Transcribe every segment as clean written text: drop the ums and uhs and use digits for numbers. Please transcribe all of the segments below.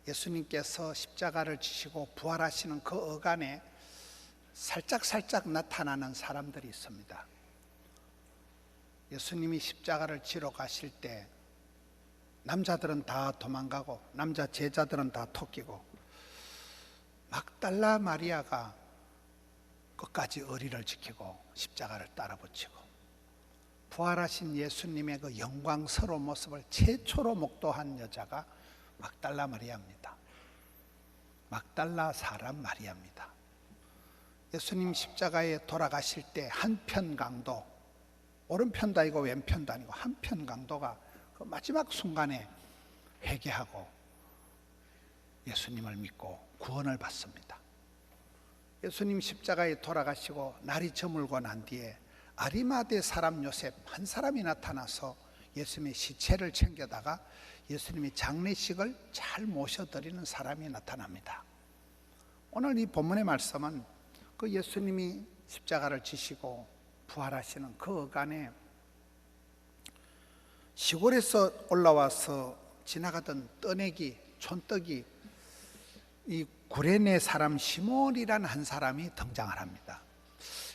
예수님께서 십자가를 지시고 부활하시는 그 어간에 살짝 나타나는 사람들이 있습니다. 예수님이 십자가를 지러 가실 때 남자들은 다 도망가고 남자 제자들은 다 토끼고 막달라 마리아가 끝까지 의리를 지키고 십자가를 따라 붙이고 부활하신 예수님의 그 영광스러운 모습을 최초로 목도한 여자가 막달라 마리아입니다. 막달라 사람 마리아입니다. 예수님 십자가에 돌아가실 때 한편 강도, 오른편도 아니고 왼편도 아니고 한편 강도가 그 마지막 순간에 회개하고 예수님을 믿고 구원을 받습니다. 예수님 십자가에 돌아가시고 날이 저물고 난 뒤에 아리마대 사람 요셉 한 사람이 나타나서 예수님의 시체를 챙겨다가 예수님의 장례식을 잘 모셔드리는 사람이 나타납니다. 오늘 이 본문의 말씀은 그 예수님이 십자가를 지시고 부활하시는 그 어간에 시골에서 올라와서 지나가던 떠내기, 촌떡이 이 구레네 사람 시몬이라는 한 사람이 등장을 합니다.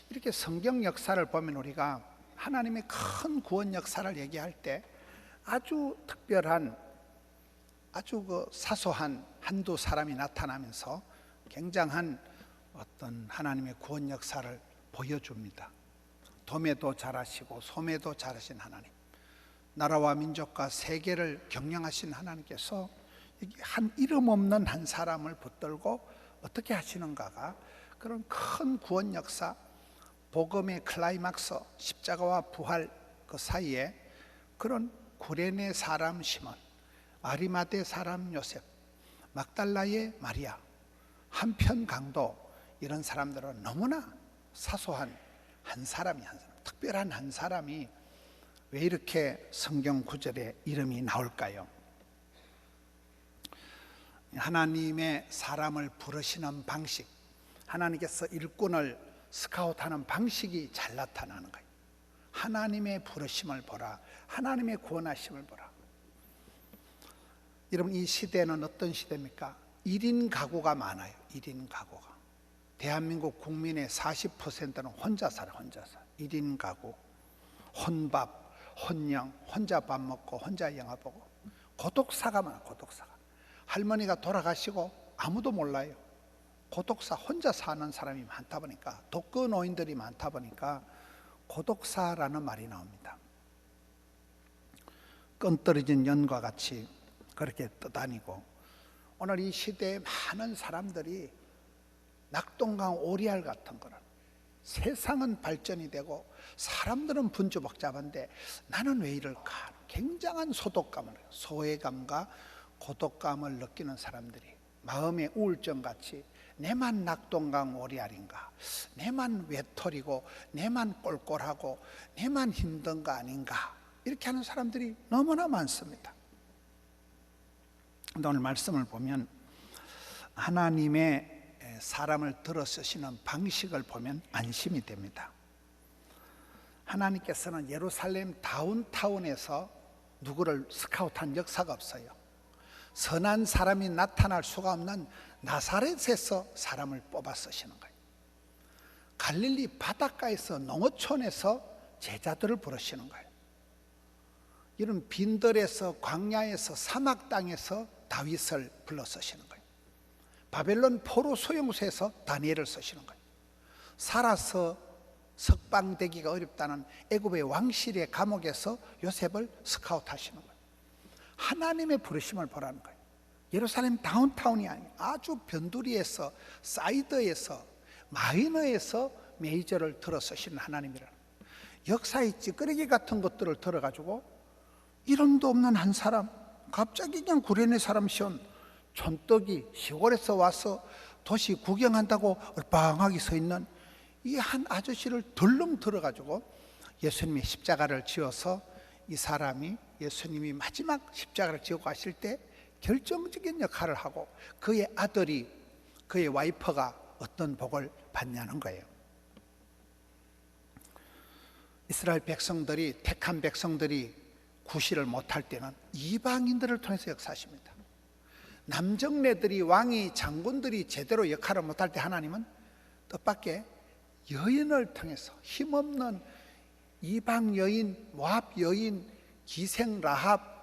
이렇게 성경 역사를 보면 우리가 하나님의 큰 구원 역사를 얘기할 때 아주 특별한, 아주 그 사소한 한두 사람이 나타나면서 굉장한 어떤 하나님의 구원 역사를 보여줍니다. 도매도 잘하시고 소매도 잘하신 하나님, 나라와 민족과 세계를 경영하신 하나님께서 한 이름 없는 한 사람을 붙들고 어떻게 하시는가가 그런 큰 구원 역사, 복음의 클라이막스, 십자가와 부활 그 사이에 그런 구레네 사람 시몬, 아리마대 사람 요셉, 막달라의 마리아, 한편 강도, 이런 사람들은 너무나 사소한 한 사람이, 특별한 한 사람이 왜 이렇게 성경 구절에 이름이 나올까요? 하나님의 사람을 부르시는 방식, 하나님께서 일꾼을 스카웃하는 방식이 잘 나타나는 거예요. 하나님의 부르심을 보라, 하나님의 구원하심을 보라. 여러분, 이 시대는 어떤 시대입니까? 1인 가구가 많아요. 1인 가구가. 대한민국 국민의 40%는 혼자 살아, 혼자 살아. 1인 가구, 혼밥, 혼영, 혼자 밥 먹고 혼자 영화 보고. 고독사가 많아, 고독사가. 할머니가 돌아가시고 아무도 몰라요. 고독사, 혼자 사는 사람이 많다 보니까, 독거노인들이 많다 보니까 고독사라는 말이 나옵니다. 끈 떨어진 연과 같이 그렇게 떠다니고, 오늘 이 시대에 많은 사람들이 낙동강 오리알 같은 거는, 세상은 발전이 되고 사람들은 분주복잡한데 나는 왜 이럴까? 굉장한 소독감을, 소외감과 고독감을 느끼는 사람들이 마음의 우울증같이 내만 낙동강 오리알인가, 내만 외톨이고 내만 꼴꼴하고 내만 힘든 거 아닌가, 이렇게 하는 사람들이 너무나 많습니다. 근데 오늘 말씀을 보면 하나님의 사람을 들어 쓰시는 방식을 보면 안심이 됩니다. 하나님께서는 예루살렘 다운타운에서 누구를 스카웃한 역사가 없어요. 선한 사람이 나타날 수가 없는 나사렛에서 사람을 뽑아 쓰시는 거예요. 갈릴리 바닷가에서, 농어촌에서 제자들을 부르시는 거예요. 이런 빈들에서, 광야에서, 사막 땅에서 다윗을 불러 쓰시는 거예요. 바벨론 포로 소용소에서 다니엘을 쓰시는 거예요. 살아서 석방되기가 어렵다는 애굽의 왕실의 감옥에서 요셉을 스카웃하시는 거예요. 하나님의 부르심을 보라는 거예요. 예루살렘 다운타운이 아니에요. 아주 변두리에서, 사이드에서, 마이너에서 메이저를 들어 쓰시는 하나님이라는 거예요. 역사의 찌끄레기 같은 것들을 들어가지고 이름도 없는 한 사람, 갑자기 그냥 구레네 사람 시온 촌떡이 시골에서 와서 도시 구경한다고 얼빵하게 서 있는 이 한 아저씨를 덜렁 들어가지고 예수님이 십자가를 지어서 이 사람이, 예수님이 마지막 십자가를 지고 가실 때 결정적인 역할을 하고 그의 아들이, 그의 와이퍼가 어떤 복을 받냐는 거예요. 이스라엘 백성들이, 택한 백성들이 구실을 못할 때는 이방인들을 통해서 역사하십니다. 남정네들이, 왕이, 장군들이 제대로 역할을 못할 때 하나님은 뜻밖의 여인을 통해서, 힘없는 이방 여인, 모압 여인, 기생 라합,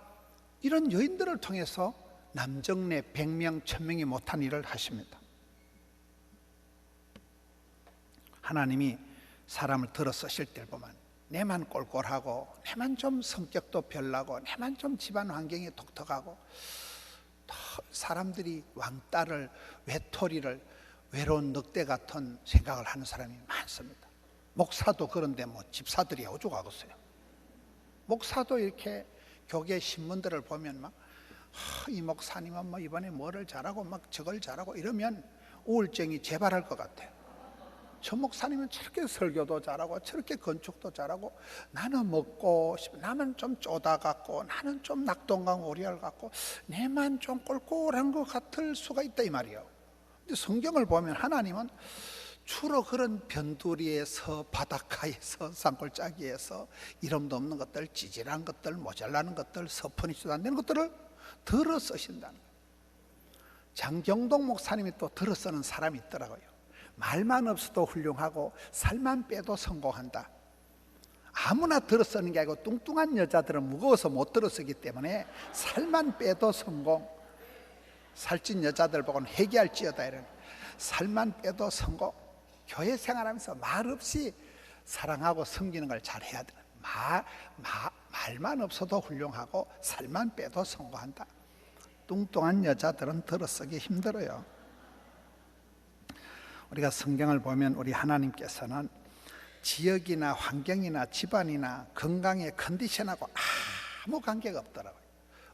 이런 여인들을 통해서 남정네 100명, 1000명이 못한 일을 하십니다. 하나님이 사람을 들어 쓰실 때를 보면 내만 꼴꼴하고, 내만 좀 성격도 별나고, 내만 좀 집안 환경이 독특하고, 사람들이 왕따를, 외톨이를, 외로운 늑대 같은 생각을 하는 사람이 많습니다. 목사도 그런데 뭐 집사들이 오죽하겠어요. 목사도 이렇게 교계 신문들을 보면 막 이 목사님은 뭐 이번에 뭐를 잘하고 막 저걸 잘하고 이러면 우울증이 재발할 것 같아요. 저 목사님은 저렇게 설교도 잘하고 저렇게 건축도 잘하고, 나는 먹고 싶어, 나는 좀 쪼다 같고, 나는 좀 낙동강 오리알 같고, 내만 좀 꼴꼴한 것 같을 수가 있다 이 말이에요. 근데 성경을 보면 하나님은 주로 그런 변두리에서, 바닷가에서, 산골짜기에서 이름도 없는 것들, 찌질한 것들, 모자라는 것들, 서퍼니지도 안 되는 것들을 들어 쓰신다는 거예요. 장경동 목사님이 또 들어 쓰는 사람이 있더라고요. 말만 없어도 훌륭하고 살만 빼도 성공한다. 아무나 들어 쓰는 게 아니고 뚱뚱한 여자들은 무거워서 못 들어 쓰기 때문에 살만 빼도 성공. 살찐 여자들 보고는 회개할지어다 이런, 살만 빼도 성공. 교회 생활하면서 말없이 사랑하고 섬기는 걸 잘 해야 돼요. 말만 없어도 훌륭하고 살만 빼도 성공한다. 뚱뚱한 여자들은 들어쓰기 힘들어요. 우리가 성경을 보면 우리 하나님께서는 지역이나 환경이나 집안이나 건강의 컨디션하고 아무 관계가 없더라고요.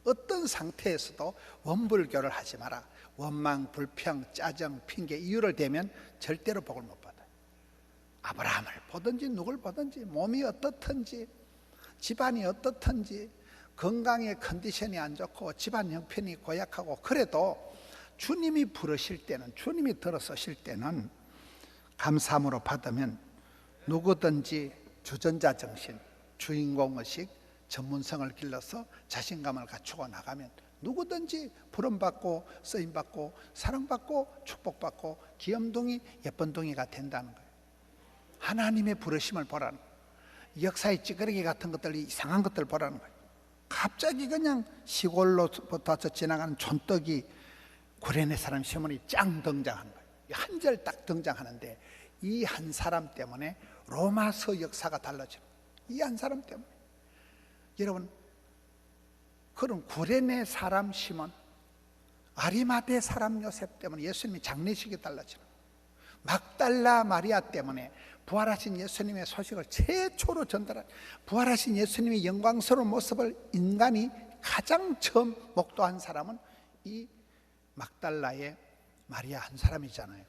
어떤 상태에서도 원불교를 하지 마라. 원망, 불평, 짜증, 핑계, 이유를 대면 절대로 복을 못 받아요. 아브라함을 보든지 누굴 보든지, 몸이 어떻든지, 집안이 어떻든지, 건강의 컨디션이 안 좋고 집안 형편이 고약하고, 그래도 주님이 부르실 때는, 주님이 들어서실 때는 감사함으로 받으면 누구든지 주전자 정신, 주인공의식, 전문성을 길러서 자신감을 갖추고 나가면 누구든지 부름받고 쓰임받고 사랑받고 축복받고 귀염둥이 예쁜둥이가 된다는 거예요. 하나님의 부르심을 보라는 거예요. 역사의 찌그러기 같은 것들, 이상한 것들 보라는 거예요. 갑자기 그냥 시골로부터 지나가는 촌떡이 구레네 사람 시몬이 짱 등장한 거예요. 한 절 딱 등장하는데 이 한 사람 때문에 로마서 역사가 달라져요. 이 한 사람 때문에. 여러분, 그런 구레네 사람 시몬, 아리마대 사람 요셉 때문에 예수님이 장례식이 달라지는 거예요. 막달라 마리아 때문에 부활하신 예수님의 소식을 최초로 전달한, 부활하신 예수님의 영광스러운 모습을 인간이 가장 처음 목도한 사람은 이 막달라의 마리아 한 사람이잖아요.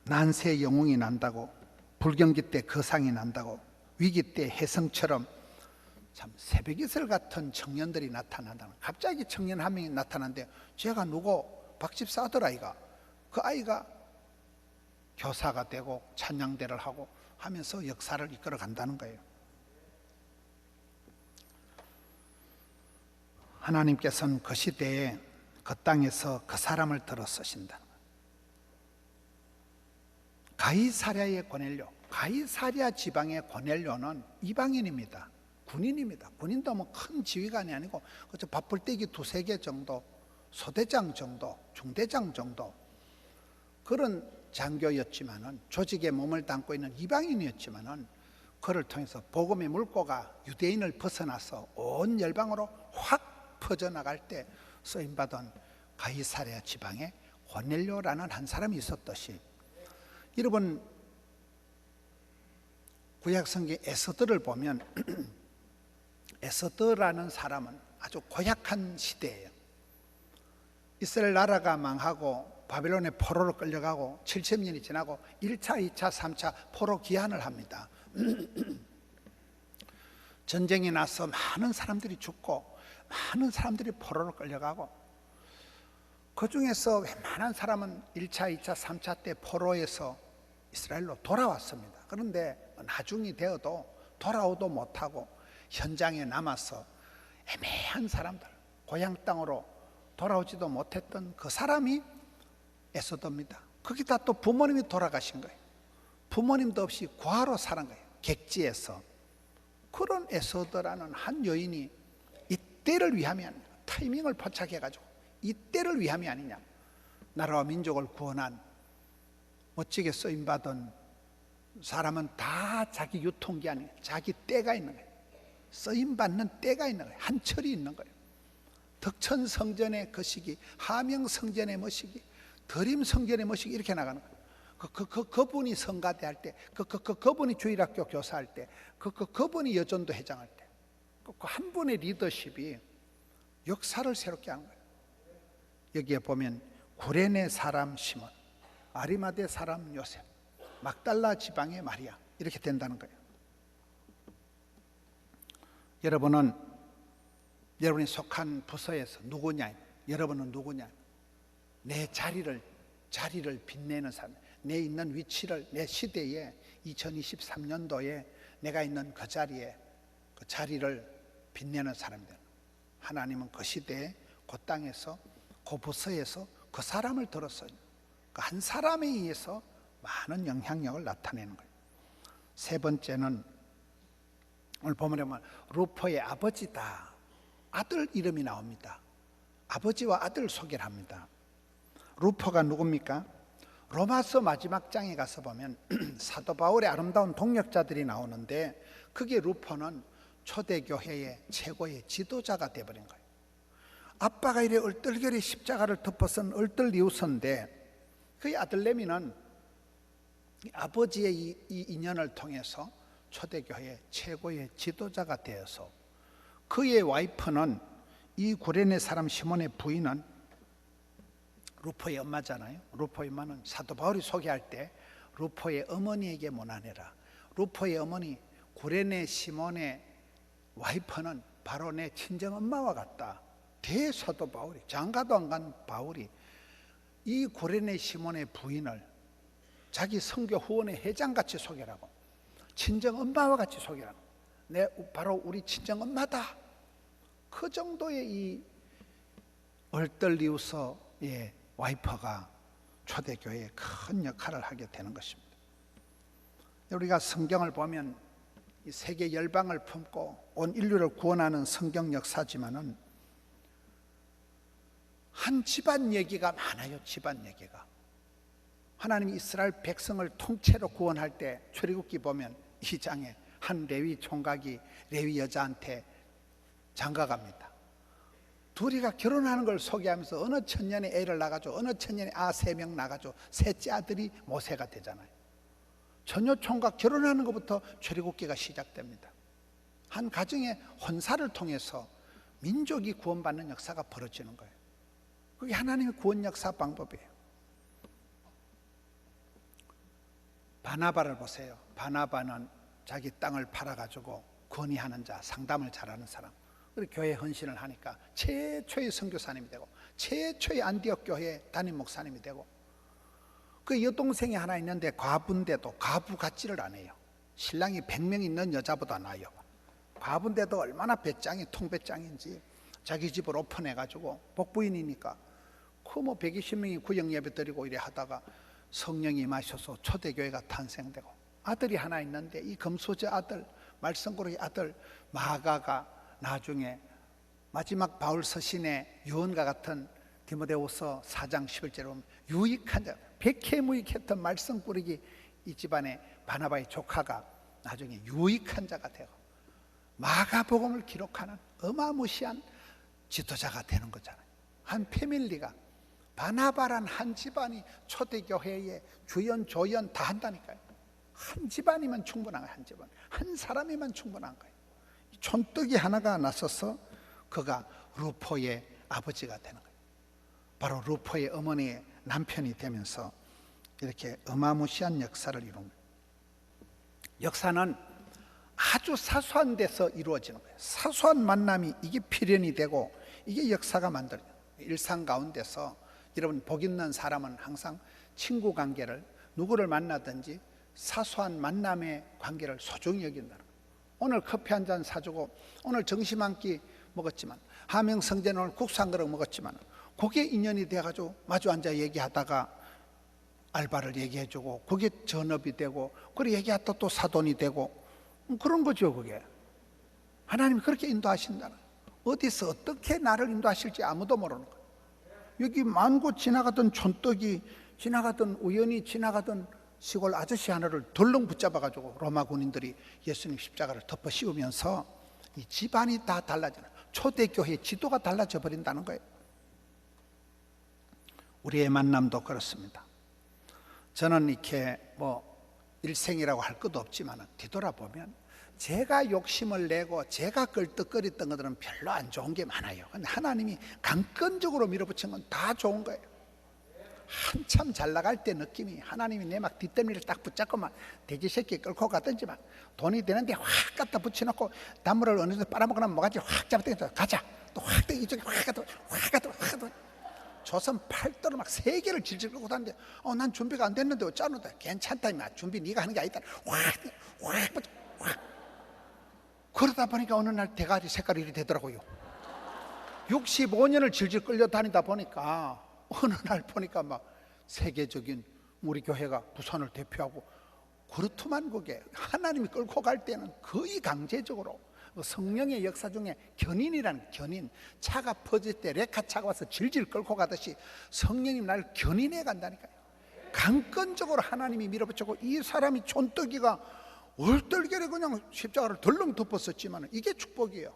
난세의 영웅이 난다고, 불경기 때 거상이 난다고, 위기 때 혜성처럼 참 새벽이슬 같은 청년들이 나타난다는, 갑자기 청년 한 명이 나타났는데 제가 누구 박집사 아들 아이가, 그 아이가 교사가 되고 찬양대를 하고 하면서 역사를 이끌어 간다는 거예요. 하나님께서는 그 시대에 그 땅에서 그 사람을 들어 쓰신다. 가이사랴의 고넬료, 가이사랴 지방의 고넬료는 이방인입니다. 군인입니다. 군인도 뭐 큰 지휘관이 아니고 그저 밥풀떼기 2-3개 정도, 소대장 정도, 중대장 정도, 그런 장교였지만은, 조직에 몸을 담고 있는 이방인이었지만은, 그를 통해서 복음의 물꼬가 유대인을 벗어나서 온 열방으로 확 퍼져나갈 때 쓰임받은 가이사랴 지방에 고넬료라는 한 사람이 있었듯이, 여러분 구약성경 에스더를 보면 에스더라는 사람은 아주 고약한 시대예요. 이스라엘 나라가 망하고 바벨론의 포로로 끌려가고 70년이 지나고 1차, 2차, 3차 포로 기한을 합니다. 전쟁이 나서 많은 사람들이 죽고 많은 사람들이 포로로 끌려가고, 그 중에서 웬만한 사람은 1차, 2차, 3차 때 포로에서 이스라엘로 돌아왔습니다. 그런데 나중이 되어도 돌아오도 못하고 현장에 남아서 애매한 사람들, 고향 땅으로 돌아오지도 못했던 그 사람이 에서더입니다. 거기다 또 부모님이 돌아가신 거예요. 부모님도 없이 과로 사는 거예요. 객지에서. 그런 에서더라는 한 여인이 이때를 위함이 아니냐, 타이밍을 포착해가지고 이때를 위함이 아니냐, 나라와 민족을 구원한 멋지게 쓰임받은 사람은 다 자기 유통기한이, 자기 때가 있는 거예요. 쓰임받는 때가 있는 거예요. 한철이 있는 거예요. 덕천 성전의 그 시기, 하명 성전의 뭐 시기, 드림 성전의 뭐 시기, 이렇게 나가는 거예요. 그분이 성가대 할 때, 그분이 주일학교 교사할 때, 그분이 여전도 회장할 때, 한 분의 리더십이 역사를 새롭게 하는 거예요. 여기에 보면 구레네 사람 시몬, 아리마대 사람 요셉, 막달라 지방의 마리아, 이렇게 된다는 거예요. 여러분이 속한 부서에서 누구냐? 여러분은 누구냐? 내 자리를 빛내는 사람, 내 있는 위치를, 내 시대에 2023년도에 내가 있는 그 자리에, 그 자리를 빛내는 사람들. 하나님은 그 시대에, 그 땅에서, 그 부서에서 그 사람을 들었어요. 그 한 사람에 의해서 많은 영향력을 나타내는 거예요. 세 번째는 오늘 본문에 보면 루포의 아버지다, 아들 이름이 나옵니다. 아버지와 아들 소개를 합니다. 루포가 누굽니까? 로마서 마지막 장에 가서 보면 사도 바울의 아름다운 동역자들이 나오는데, 그게 루포는 초대교회의 최고의 지도자가 되어버린 거예요. 아빠가 이래 얼떨결에 십자가를 덮어선 얼떨리우스인데, 그의 아들 레미는 아버지의 이 인연을 통해서 초대교회의 최고의 지도자가 되어서, 그의 와이프는, 이 구레네 사람 시몬의 부인은 루포의 엄마잖아요. 루포의 엄마는 사도 바울이 소개할 때 루포의 어머니에게 문안해라, 루포의 어머니 구레네 시몬의 와이프는 바로 내 친정 엄마와 같다. 대사도 바울이, 장가도 안 간 바울이 이 구레네 시몬의 부인을 자기 선교 후원의 회장같이 소개하고 친정 엄마와 같이 소개하고, 내 바로 우리 친정 엄마다. 그 정도의 이 얼떨리우스의 와이퍼가 초대교회에 큰 역할을 하게 되는 것입니다. 우리가 성경을 보면 이 세계 열방을 품고 온 인류를 구원하는 성경 역사지만은 한 집안 얘기가 많아요. 집안 얘기가. 하나님이 이스라엘 백성을 통째로 구원할 때 출애굽기 보면 이 장에 한 레위 총각이 레위 여자한테 장가갑니다. 둘이가 결혼하는 걸 소개하면서 어느 천년에 애를 낳아가지고 어느 천년에 아 3명 낳아가지고 셋째 아들이 모세가 되잖아요. 전혀 총각 결혼하는 것부터 출애굽기가 시작됩니다. 한 가정의 혼사를 통해서 민족이 구원받는 역사가 벌어지는 거예요. 그게 하나님의 구원 역사 방법이에요. 바나바를 보세요. 바나바는 자기 땅을 팔아가지고 건의하는 자, 상담을 잘하는 사람. 그리고 교회 헌신을 하니까 최초의 선교사님이 되고 최초의 안디옥 교회 담임 목사님이 되고, 그 여동생이 하나 있는데 과부인데도 과부 같지를 않아요. 신랑이 100명 있는 여자보다 나아요. 과부인데도 얼마나 배짱이 통배짱인지 자기 집을 오픈해가지고 복부인이니까 그 뭐 120명이 구역 예배 드리고 이래 하다가 성령이 임하셔서 초대교회가 탄생되고, 아들이 하나 있는데 이 금수저 아들, 말썽꾸러기 아들 마가가 나중에 마지막 바울 서신의 유언과 같은 디모데후서 4장 11절에 보면 유익한 자, 백해무익했던 말썽꾸러기 이 집안의 바나바의 조카가 나중에 유익한 자가 되고 마가복음을 기록하는 어마무시한 지도자가 되는 거잖아요. 한 패밀리가, 바나바란 한 집안이 초대교회의 주연 조연 다 한다니까요. 한 집안이면 충분한 거예요. 한 집안, 한 사람이면 충분한 거예요. 촌뜨기 하나가 나서서 그가 루포의 아버지가 되는 거예요. 바로 루포의 어머니의 남편이 되면서 이렇게 어마무시한 역사를 이룬 거예요. 역사는 아주 사소한 데서 이루어지는 거예요. 사소한 만남이 이게 필연이 되고 이게 역사가 만들어요. 일상 가운데서 여러분, 복 있는 사람은 항상 친구 관계를, 누구를 만나든지 사소한 만남의 관계를 소중히 여긴다는 거예요. 오늘 커피 한 잔 사주고 오늘 점심 한 끼 먹었지만 하명성전을 국수 한 그릇 먹었지만 그게 인연이 돼가지고 마주 앉아 얘기하다가 알바를 얘기해주고 그게 전업이 되고 그래 얘기하다 또 사돈이 되고 그런 거죠. 그게 하나님이 그렇게 인도하신다는, 어디서 어떻게 나를 인도하실지 아무도 모르는 거예요. 여기 만고 지나가던 촌떡이 지나가던 우연히 지나가던 시골 아저씨 하나를 덜렁 붙잡아가지고 로마 군인들이 예수님 십자가를 덮어 씌우면서 이 집안이 다 달라지는, 초대교회의 지도가 달라져 버린다는 거예요. 우리의 만남도 그렇습니다. 저는 이렇게 일생이라고 할 것도 없지만 뒤돌아보면 제가 욕심을 내고 제가 끌떡거렸던 것들은 별로 안 좋은 게 많아요. 근데 하나님이 강건적으로 밀어붙인 건 다 좋은 거예요. 한참 잘 나갈 때 느낌이 하나님이 내 막 뒷덜미를 딱 붙잡고 막 돼지 새끼 끌고 가든지만 돈이 되는데 확 갖다 붙여놓고 단물을 어느 정도 빨아먹거나 뭐가지 확 잡아당겨서 가자 또 확 이쪽에 확 가도 조선 팔도로 막 세 개를 질질 끌고 다니는데 난 준비가 안 됐는데 어쩌는데 괜찮다 임마, 준비 네가 하는 게 아니다. 확 그러다 보니까 어느 날 대가리 색깔이 이리 되더라고요. 65년을 질질 끌려 다니다 보니까 어느 날 보니까 막 세계적인 우리 교회가 부산을 대표하고 그렇더만. 그게 하나님이 끌고 갈 때는 거의 강제적으로 성령의 역사 중에 견인이라는, 견인, 차가 퍼질 때 레카차가 와서 질질 끌고 가듯이 성령이 날 견인해 간다니까요. 강건적으로 하나님이 밀어붙이고 이 사람이 촌떡이가 얼떨결에 그냥 십자가를 덜렁 덮었었지만 이게 축복이에요.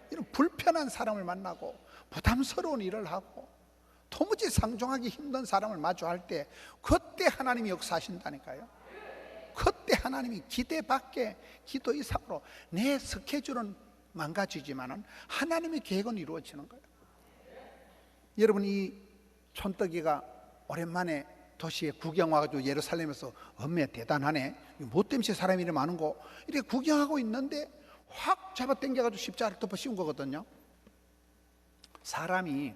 이런 불편한 사람을 만나고 부담스러운 일을 하고 도무지 상종하기 힘든 사람을 마주할 때 그때 하나님이 역사하신다니까요. 그때 하나님이 기대 밖에 기도 이상으로 내 스케줄은 망가지지만 하나님의 계획은 이루어지는 거예요. 여러분, 이 촌떡이가 오랜만에 도시에 구경 와가지고 예루살렘에서 엄매 대단하네, 뭐 때문에 사람이 이렇게 많은 거 이렇게 구경하고 있는데 확 잡아 당겨가지고 십자가를 덮어 씌운 거거든요. 사람이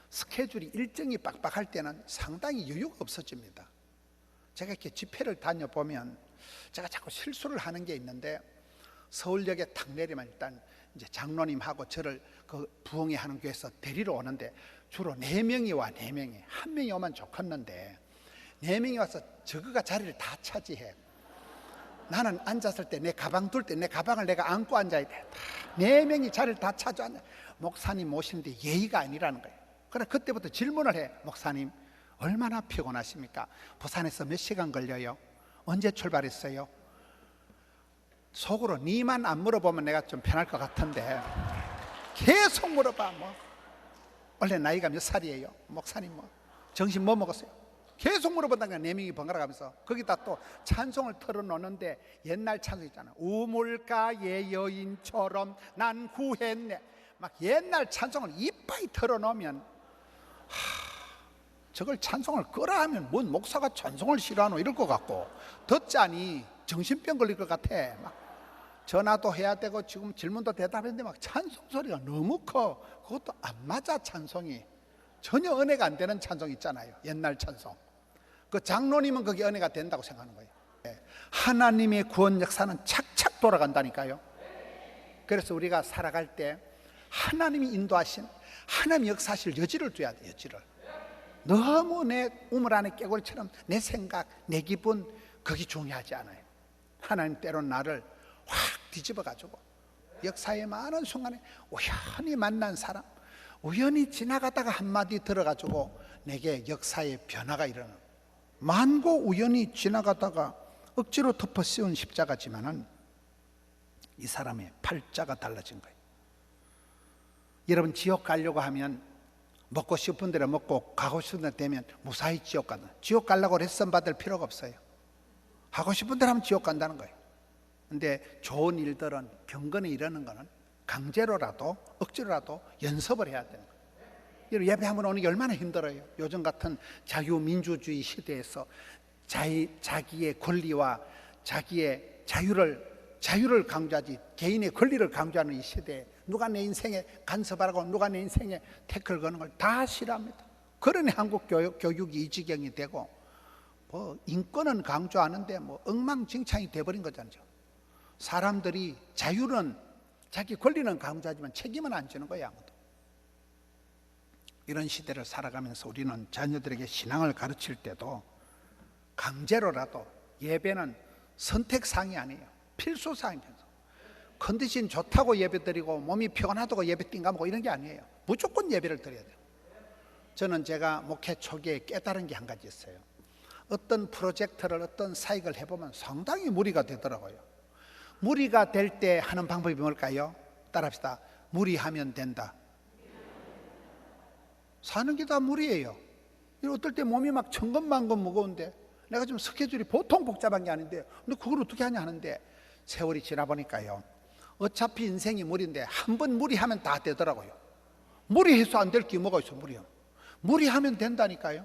스케줄이 일정이 빡빡할 때는 상당히 여유가 없어집니다. 제가 이렇게 집회를 다녀보면 제가 자꾸 실수를 하는 게 있는데, 서울역에 탁 내리면 일단 이제 장로님하고 저를 그 부흥회 하는 교회에서 데리러 오는데 주로 4명이 와. 4명이, 1명이 오면 좋겠는데 4명이 와서 저거가 자리를 다 차지해. 나는 앉았을 때 내 가방 둘 때 내 가방을 내가 안고 앉아야 돼. 4명이 자리를 다 차지하냐. 목사님 모시는데 예의가 아니라는 거예요. 그래 그때부터 질문을 해. 목사님 얼마나 피곤하십니까? 부산에서 몇 시간 걸려요? 언제 출발했어요? 속으로 니만 안 물어보면 내가 좀 편할 것 같은데 계속 물어봐. 원래 나이가 몇 살이에요? 목사님 정신 뭐 먹었어요? 계속 물어본다니까. 4명이 번갈아 가면서 거기다 또 찬송을 틀어놓는데 옛날 찬송 있잖아요. 우물가의 여인처럼 난 구했네. 막 옛날 찬송을 이빠이 틀어놓으면 저걸 찬송을 끄라 하면 뭔 목사가 찬송을 싫어하노 이럴 것 같고, 듣자니 정신병 걸릴 것 같아. 막 전화도 해야 되고 지금 질문도 대답했는데 막 찬송 소리가 너무 커. 그것도 안 맞아. 찬송이 전혀 은혜가 안 되는 찬송 있잖아요. 옛날 찬송. 그 장로님은 그게 은혜가 된다고 생각하는 거예요. 하나님의 구원 역사는 착착 돌아간다니까요. 그래서 우리가 살아갈 때 하나님이 인도하신, 하나님 역사하실 여지를 둬야 돼. 여지를. 너무 내 우물 안에 깨골처럼 내 생각, 내 기분 그게 중요하지 않아요. 하나님 때론 나를 확 뒤집어가지고 역사의 많은 순간에 우연히 만난 사람, 우연히 지나가다가 한마디 들어가지고 내게 역사의 변화가 일어나는, 만고 우연히 지나가다가 억지로 덮어 씌운 십자가지만은 이 사람의 팔자가 달라진 거예요. 여러분, 지옥 가려고 하면 먹고 싶은 대로 먹고 가고 싶은 대로 되면 무사히 지옥 간다. 지옥 가려고 레슨 받을 필요가 없어요. 하고 싶은 대로 하면 지옥 간다는 거예요. 근데 좋은 일들은, 경건에 이르는 거는 강제로라도 억지로라도 연습을 해야 되는 거예요. 여러분, 예배하면 오는 게 얼마나 힘들어요. 요즘 같은 자유민주주의 시대에서 자기의 권리와 자기의 자유를 강조하지 개인의 권리를 강조하는 이 시대에 누가 내 인생에 간섭하라고, 누가 내 인생에 태클 거는 걸 다 싫어합니다. 그러니 한국 교육이 이 지경이 되고 인권은 강조하는데 엉망진창이 돼버린 거잖아요. 사람들이 자유는, 자기 권리는 강조하지만 책임은 안 지는 거예요. 아무도. 이런 시대를 살아가면서 우리는 자녀들에게 신앙을 가르칠 때도 강제로라도 예배는 선택사항이 아니에요. 필수사항입니다. 컨디션 좋다고 예배드리고 몸이 피곤하다고 예배 띵가먹고 이런 게 아니에요. 무조건 예배를 드려야 돼요. 저는 제가 목회 초기에 깨달은 게 한 가지 있어요. 어떤 프로젝트를 어떤 사역을 해보면 상당히 무리가 되더라고요. 무리가 될 때 하는 방법이 뭘까요? 따라합시다. 무리하면 된다. 사는 게 다 무리예요. 어떨 때 몸이 막 천근만근 무거운데 내가 좀 스케줄이 보통 복잡한 게 아닌데 근데 그걸 어떻게 하냐 하는데 세월이 지나 보니까요, 어차피 인생이 무리인데 한 번 무리하면 다 되더라고요. 무리해서 안 될 게 뭐가 있어. 무리하면 된다니까요.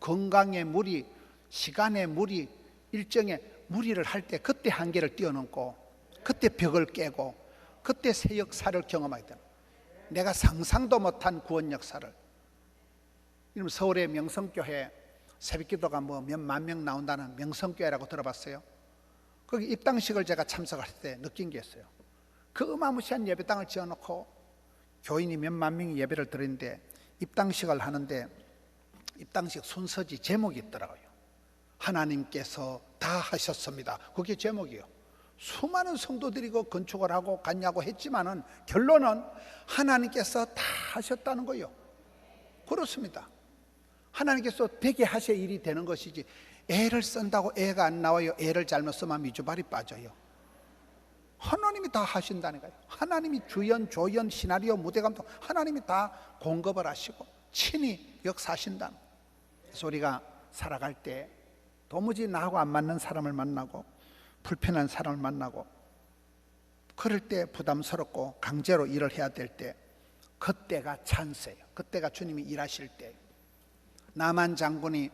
건강에 무리, 시간에 무리, 일정에 무리를 할 때 그때 한계를 뛰어넘고 그때 벽을 깨고 그때 새 역사를 경험하게 됩니다. 내가 상상도 못한 구원 역사를. 서울의 명성교회 새벽기도가 뭐 몇만 명 나온다는 명성교회라고 들어봤어요? 거기 입당식을 제가 참석할 때 느낀 게 있어요. 그 어마무시한 예배당을 지어놓고 교인이 몇만 명이 예배를 드리는데 입당식을 하는데 입당식 순서지 제목이 있더라고요. 하나님께서 다 하셨습니다. 그게 제목이에요. 수많은 성도들이 그 건축을 하고 갔냐고 했지만은 결론은 하나님께서 다 하셨다는 거예요. 그렇습니다. 하나님께서 되게 하셔야 일이 되는 것이지 애를 쓴다고 애가 안 나와요. 애를 잘못 쓰면 미주발이 빠져요. 하나님이 다 하신다니까요. 하나님이 주연, 조연, 시나리오, 무대감독 하나님이 다 공급을 하시고 친히 역사하신다. 그래서 우리가 살아갈 때 도무지 나하고 안 맞는 사람을 만나고 불편한 사람을 만나고 그럴 때 부담스럽고 강제로 일을 해야 될 때 그때가 찬스예요. 그때가 주님이 일하실 때. 나만 장군이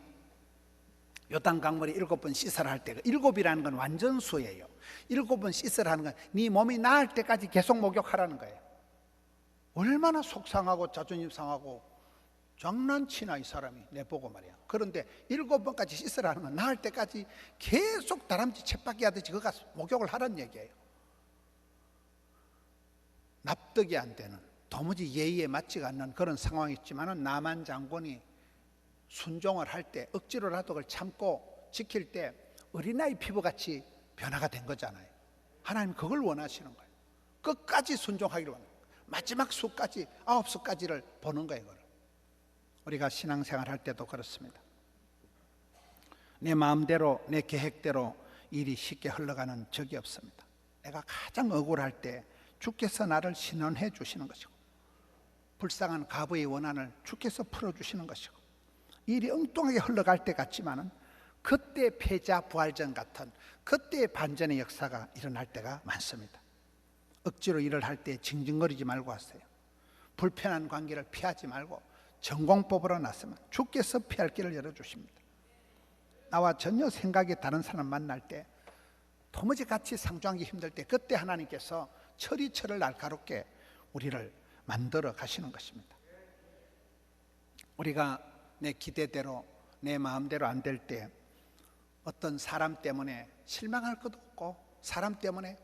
요단 강물에 7번 씻으라 할 때 7이라는 건 완전수예요. 7번 씻으라 하는 건 네 몸이 나을 때까지 계속 목욕하라는 거예요. 얼마나 속상하고 자존심 상하고 장난치나 이 사람이 내보고 말이야. 그런데 7번까지 씻으라 하는 건 나을 때까지 계속 다람쥐 쳇바퀴 하듯이 그가 목욕을 하라는 얘기예요. 납득이 안 되는 도무지 예의에 맞지가 않는 그런 상황이 있지만은 나만 장군이 순종을 할 때 억지로라도 그걸 참고 지킬 때 어린아이 피부같이 변화가 된 거잖아요. 하나님 그걸 원하시는 거예요. 끝까지 순종하기를 원해요. 마지막 수까지 9수까지를 보는 거예요. 그걸. 우리가 신앙생활 할 때도 그렇습니다. 내 마음대로 내 계획대로 일이 쉽게 흘러가는 적이 없습니다. 내가 가장 억울할 때 주께서 나를 신원해 주시는 것이고 불쌍한 가부의 원한을 주께서 풀어주시는 것이고 일이 엉뚱하게 흘러갈 때 같지만은 그때 패자 부활전 같은 그때 반전의 역사가 일어날 때가 많습니다. 억지로 일을 할 때 징징거리지 말고 하세요. 불편한 관계를 피하지 말고 전공법으로 나서면 주께서 피할 길을 열어주십니다. 나와 전혀 생각이 다른 사람 만날 때 도무지 같이 상주하기 힘들 때 그때 하나님께서 철이철을 날카롭게 우리를 만들어 가시는 것입니다. 우리가 내 기대대로 내 마음대로 안 될 때 어떤 사람 때문에 실망할 것도 없고 사람 때문에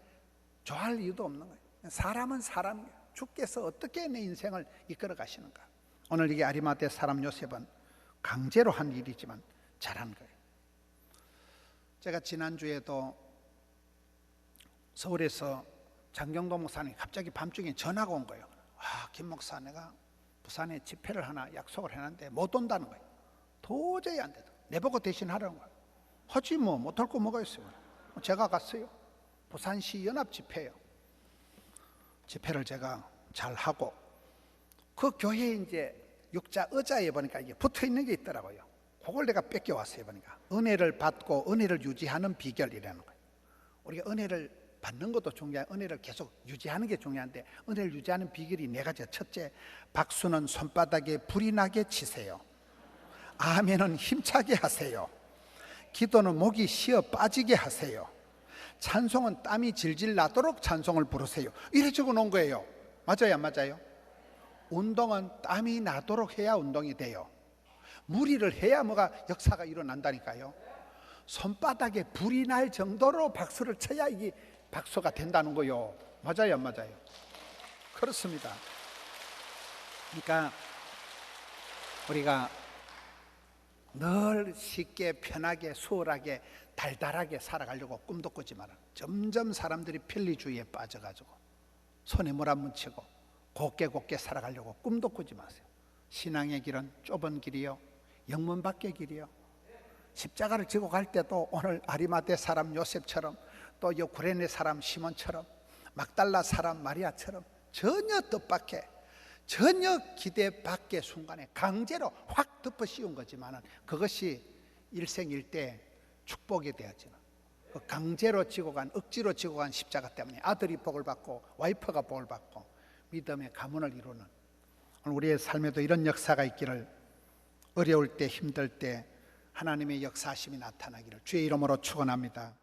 좋아할 이유도 없는 거예요. 사람은 사람이에요. 주께서 어떻게 내 인생을 이끌어 가시는가. 오늘 이게 아리마대 사람 요셉은 강제로 한 일이지만 잘한 거예요. 제가 지난주에도 서울에서 장경도 목사님이 갑자기 밤중에 전화가 온 거예요. 김 목사, 내가 부산에 집회를 하나 약속을 해놨는데 못 온다는 거예요. 도저히 안 되다. 내보고 대신 하라는 거예요. 하지 뭐 못할 거 뭐가 있어요. 제가 갔어요. 부산시 연합 집회예요. 집회를 제가 잘 하고 그 교회에 이제 육자 의자에 보니까 이게 붙어 있는 게 있더라고요. 그걸 내가 뺏겨 왔어요. 보니까 은혜를 받고 은혜를 유지하는 비결이라는 거예요. 우리가 은혜를 받는 것도 중요한, 은혜를 계속 유지하는 게 중요한데 은혜를 유지하는 비결이 네 가지야. 첫째, 박수는 손바닥에 불이 나게 치세요. 아멘은 힘차게 하세요. 기도는 목이 쉬어 빠지게 하세요. 찬송은 땀이 질질 나도록 찬송을 부르세요. 이래 적어 놓은 거예요. 맞아요, 안 맞아요? 운동은 땀이 나도록 해야 운동이 돼요. 무리를 해야 뭐가 역사가 일어난다니까요. 손바닥에 불이 날 정도로 박수를 쳐야 이게 박수가 된다는 거요. 맞아요, 안 맞아요? 그렇습니다. 그러니까 우리가 늘 쉽게 편하게 수월하게 달달하게 살아가려고 꿈도 꾸지만 점점 사람들이 편리주의에 빠져가지고 손에 물 안 묻히고 곱게 살아가려고 꿈도 꾸지 마세요. 신앙의 길은 좁은 길이요 영문 밖의 길이요. 십자가를 지고 갈 때도 오늘 아리마대 사람 요셉처럼 또 요 구레네 사람 시몬처럼 막달라 사람 마리아처럼 전혀 뜻밖의 전혀 기대 밖의 순간에 강제로 확 덮어 씌운 거지만 그것이 일생일대 축복이 되어지는 강제로 지고 간 억지로 지고 간 십자가 때문에 아들이 복을 받고 와이프가 복을 받고 믿음의 가문을 이루는 오늘 우리의 삶에도 이런 역사가 있기를 어려울 때 힘들 때 하나님의 역사하심이 나타나기를 주의 이름으로 축원합니다.